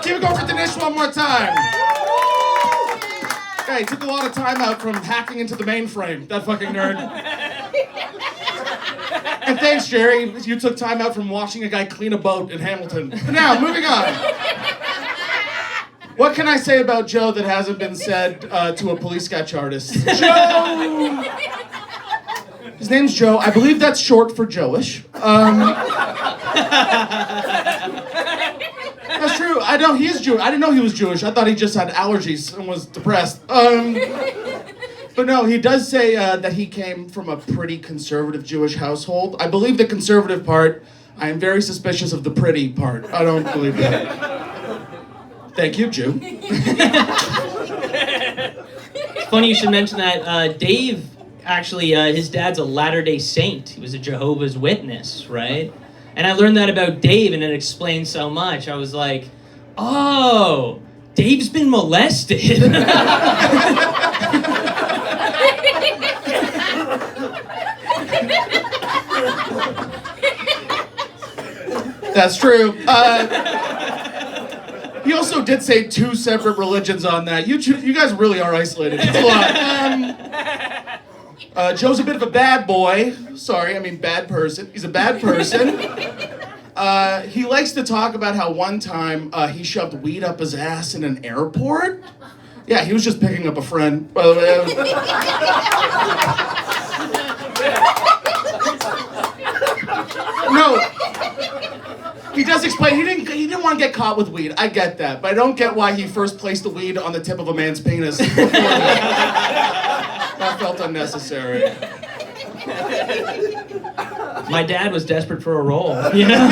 Keep it going for Dinesh one more time. Hey, took a lot of time out from hacking into the mainframe. That fucking nerd. And thanks, Jerry. You took time out from watching a guy clean a boat in Hamilton. Now, moving on. What can I say about Joe that hasn't been said to a police sketch artist? Joe! His name's Joe. I believe that's short for Joeish. That's true. I know he is Jewish. I didn't know he was Jewish. I thought he just had allergies and was depressed. But no, he does say that he came from a pretty conservative Jewish household. I believe the conservative part. I am very suspicious of the pretty part. I don't believe that. Thank you, Jew. It's funny you should mention that. Dave, actually, his dad's a Latter-day Saint. He was a Jehovah's Witness, right? And I learned that about Dave, and it explains so much. I was like, oh, Dave's been molested. That's true. He also did say 2 separate religions on that. You guys really are isolated. It's a lot. Joe's a bit of a bad boy. Sorry, I mean bad person. He's a bad person. He likes to talk about how one time he shoved weed up his ass in an airport. Yeah, he was just picking up a friend, by the way. No. He does explain he didn't want to get caught with weed. I get that, but I don't get why he first placed the weed on the tip of a man's penis. That felt unnecessary. My dad was desperate for a role, you know?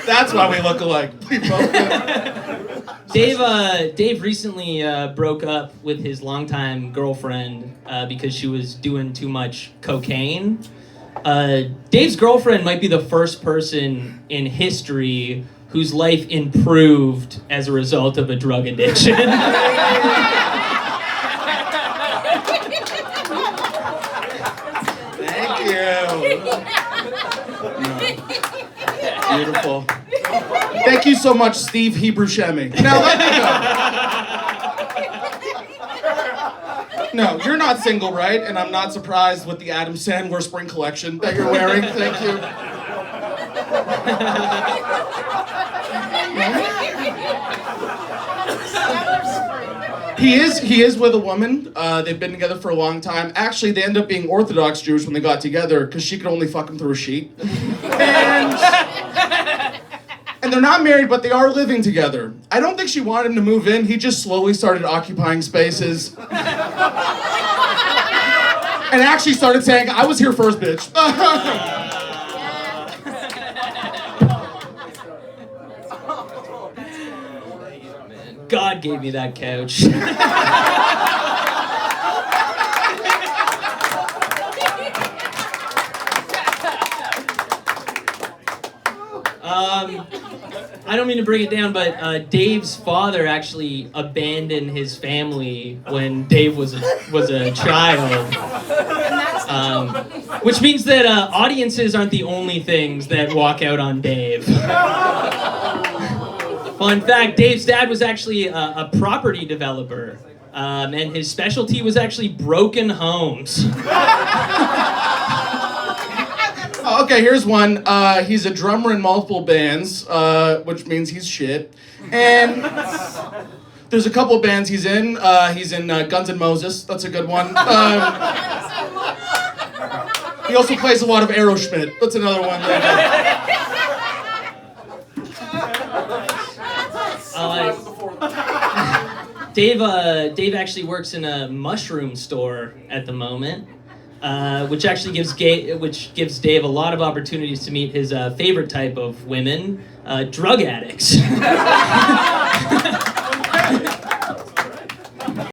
That's why we look alike. We both do. Dave recently broke up with his longtime girlfriend because she was doing too much cocaine. Dave's girlfriend might be the first person in history whose life improved as a result of a drug addiction. Thank you. No. Beautiful. Thank you so much, Steve Hebrew Shemi. Now let me go. No, you're not single, right? And I'm not surprised with the Adam Sandler spring collection that you're wearing. Thank you. He is with a woman. They've been together for a long time. Actually, they end up being Orthodox Jews when they got together because she could only fuck him through a sheet. And they're not married, but they are living together. I don't think she wanted him to move in. He just slowly started occupying spaces. And actually started saying, I was here first, bitch. God gave me that couch. I don't mean to bring it down, but Dave's father actually abandoned his family when Dave was a child. Which means that audiences aren't the only things that walk out on Dave. Fun fact, Dave's dad was actually a property developer, and his specialty was actually broken homes. Okay, here's one. He's a drummer in multiple bands, which means he's shit. And there's a couple of bands he's in. He's in Guns N' Moses. That's a good one. He also plays a lot of Aerosmith. That's another one. Dave actually works in a mushroom store at the moment, which actually gives Dave a lot of opportunities to meet his favorite type of women, drug addicts.